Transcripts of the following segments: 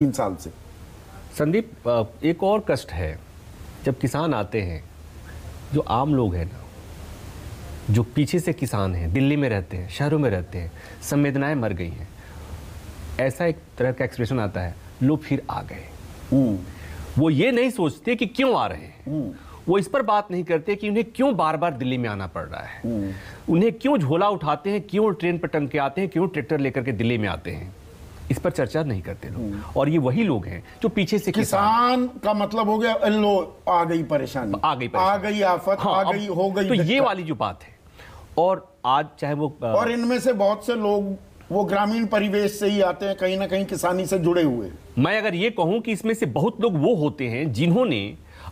3 साल से। संदीप, एक और कष्ट है जब किसान आते हैं, जो आम लोग हैं ना, जो पीछे से किसान हैं, दिल्ली में रहते हैं, शहरों में रहते हैं, संवेदनाएं मर गई हैं, ऐसा एक तरह का एक्सप्रेशन आता है, लो फिर आ गए। वो ये नहीं सोचते कि क्यों आ रहे हैं, वो इस पर बात नहीं करते कि उन्हें क्यों बार बार दिल्ली में आना पड़ रहा है, उन्हें क्यों झोला उठाते हैं, क्यों ट्रेन पर टंग के आते हैं, क्यों ट्रैक्टर लेकर के दिल्ली में आते हैं। इस पर चर्चा नहीं करते लोग। और ये वही लोग हैं जो पीछे से किसान का मतलब हो गया, लो आ गई परेशानी, आ गई आफत, हाँ, आ गई, हो गई। तो ये वाली जो बात है, और आज चाहे वो और इनमें से बहुत से लोग वो ग्रामीण परिवेश से ही आते हैं, कहीं ना कहीं किसानी से जुड़े हुए। मैं अगर ये कहूं कि इसमें से बहुत लोग वो होते हैं जिन्होंने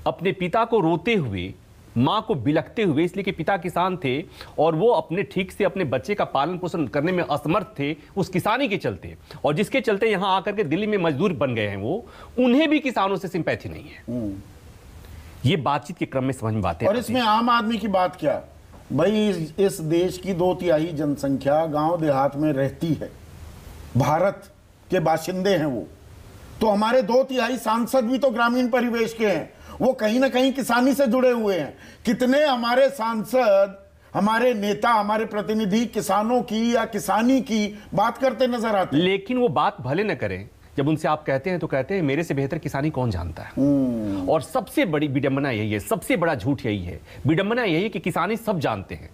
अपने पिता को रोते हुए, माँ को बिलखते हुए, इसलिए कि पिता किसान थे और वो अपने ठीक से अपने बच्चे का पालन पोषण करने में असमर्थ थे उस किसानी के चलते, और जिसके चलते यहाँ आकर के दिल्ली में मजदूर बन गए हैं, वो उन्हें भी किसानों से सिंपैथी नहीं है। ये बातचीत के क्रम में समझ में बातें। और इसमें आम आदमी की बात क्या भाई, इस देश की 2/3 जनसंख्या गांव देहात में रहती है, भारत के बाशिंदे हैं वो, तो हमारे 2/3 सांसद भी तो ग्रामीण परिवेश के हैं, वो कहीं ना कहीं किसानी से जुड़े हुए हैं। कितने हमारे सांसद, हमारे नेता, हमारे प्रतिनिधि किसानों की या किसानी की बात करते नजर आते हैं। लेकिन वो बात भले न करें, जब उनसे आप कहते हैं तो कहते हैं मेरे से बेहतर किसानी कौन जानता है। और सबसे बड़ी विडंबना यही है, सबसे बड़ा झूठ यही है, विडंबना यही है कि किसानी सब जानते हैं,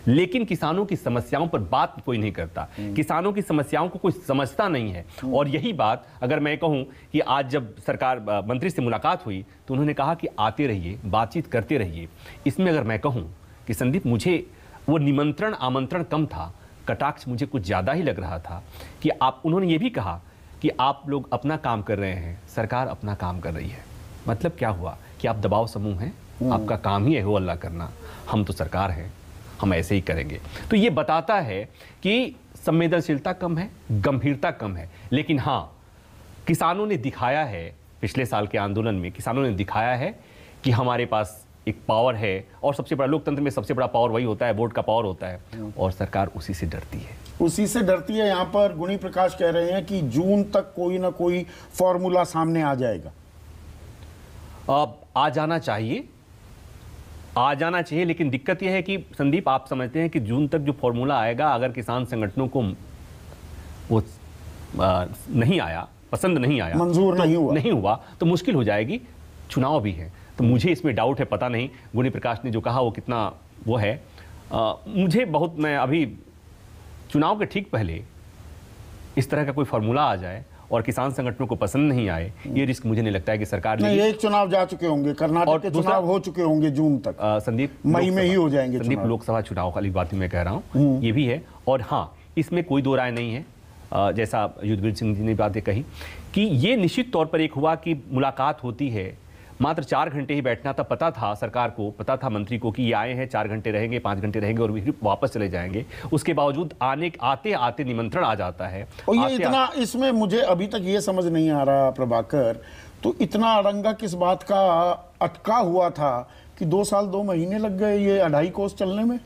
लेकिन किसानों की समस्याओं पर बात कोई नहीं करता, किसानों की समस्याओं को कोई समझता नहीं है। और यही बात अगर मैं कहूं कि आज जब सरकार मंत्री से मुलाकात हुई तो उन्होंने कहा कि आते रहिए, बातचीत करते रहिए। इसमें अगर मैं कहूं कि संदीप, मुझे वो निमंत्रण आमंत्रण कम था, कटाक्ष मुझे कुछ ज्यादा ही लग रहा था कि उन्होंने ये भी कहा कि आप लोग अपना काम कर रहे हैं, सरकार अपना काम कर रही है। मतलब क्या हुआ कि आप दबाव समूह हैं, आपका काम ही है हो अल्लाह करना, हम तो सरकार हैं, हम ऐसे ही करेंगे। तो ये बताता है कि संवेदनशीलता कम है, गंभीरता कम है। लेकिन हाँ, किसानों ने दिखाया है, पिछले साल के आंदोलन में किसानों ने दिखाया है कि हमारे पास एक पावर है, और सबसे बड़ा लोकतंत्र में सबसे बड़ा पावर वही होता है, वोट का पावर होता है, और सरकार उसी से डरती है, उसी से डरती है। यहाँ पर गुणी प्रकाश कह रहे हैं कि जून तक कोई ना कोई फॉर्मूला सामने आ जाएगा। अब आ जाना चाहिए, लेकिन दिक्कत यह है कि संदीप, आप समझते हैं कि जून तक जो फॉर्मूला आएगा, अगर किसान संगठनों को वो नहीं आया, पसंद नहीं आया, मंजूर नहीं हुआ तो मुश्किल हो जाएगी। चुनाव भी है, तो मुझे इसमें डाउट है, पता नहीं गुणी प्रकाश ने जो कहा वो कितना वो है। मुझे बहुत, मैं अभी चुनाव के ठीक पहले इस तरह का कोई फॉर्मूला आ जाए और किसान संगठनों को पसंद नहीं आए, ये रिस्क मुझे नहीं लगता है कि सरकार नहीं। एक चुनाव जा चुके होंगे, कर्नाटक के चुनाव हो चुके होंगे जून तक, संदीप मई में ही हो जाएंगे संदीप, लोकसभा चुनाव वाली बात मैं कह रहा हूँ, ये भी है। और हाँ, इसमें कोई दो राय नहीं है, जैसा युद्धवीर सिंह जी ने बातें कही कि ये निश्चित तौर पर एक हुआ कि मुलाकात होती है, मात्र 4 घंटे ही बैठना था, पता था सरकार को, पता था मंत्री को कि ये आए हैं, 4 घंटे रहेंगे, 5 घंटे रहेंगे और फिर वापस चले जाएंगे। उसके बावजूद आते आते निमंत्रण आ जाता है। और ये इतना, इसमें मुझे अभी तक ये समझ नहीं आ रहा प्रभाकर, तो इतना अड़ंगा किस बात का अटका हुआ था कि 2 साल 2 महीने लग गए ये 2.5 कोस चलने में?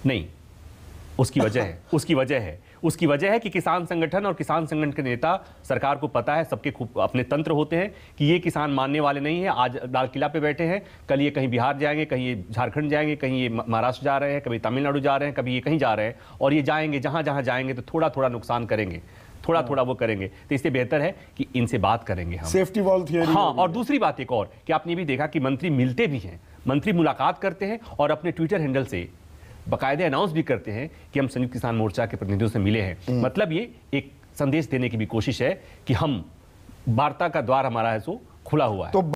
नहीं, उसकी वजह है कि किसान संगठन और किसान संगठन के नेता, सरकार को पता है, सबके खूब अपने तंत्र होते हैं कि ये किसान मानने वाले नहीं है। आज लाल किला पे बैठे हैं, कल ये कहीं बिहार जाएंगे, कहीं ये झारखंड जाएंगे, कहीं ये महाराष्ट्र जा रहे हैं, कभी तमिलनाडु जा रहे हैं, कभी ये कहीं जा रहे हैं, और ये जाएंगे, जहां जहां जाएंगे तो थोड़ा थोड़ा नुकसान करेंगे, थोड़ा थोड़ा वो करेंगे। तो इससे बेहतर है कि इनसे बात करेंगे हम, सेफ्टी वॉल थियरी। हाँ, और दूसरी बात एक और कि आपने भी देखा कि मंत्री मिलते भी हैं, मंत्री मुलाकात करते हैं और अपने ट्विटर हैंडल से बाकायदे अनाउंस भी करते हैं कि हम संयुक्त किसान मोर्चा के प्रतिनिधियों से मिले हैं। मतलब ये एक संदेश देने की भी कोशिश है कि हम, वार्ता का द्वार हमारा है सो खुला हुआ है।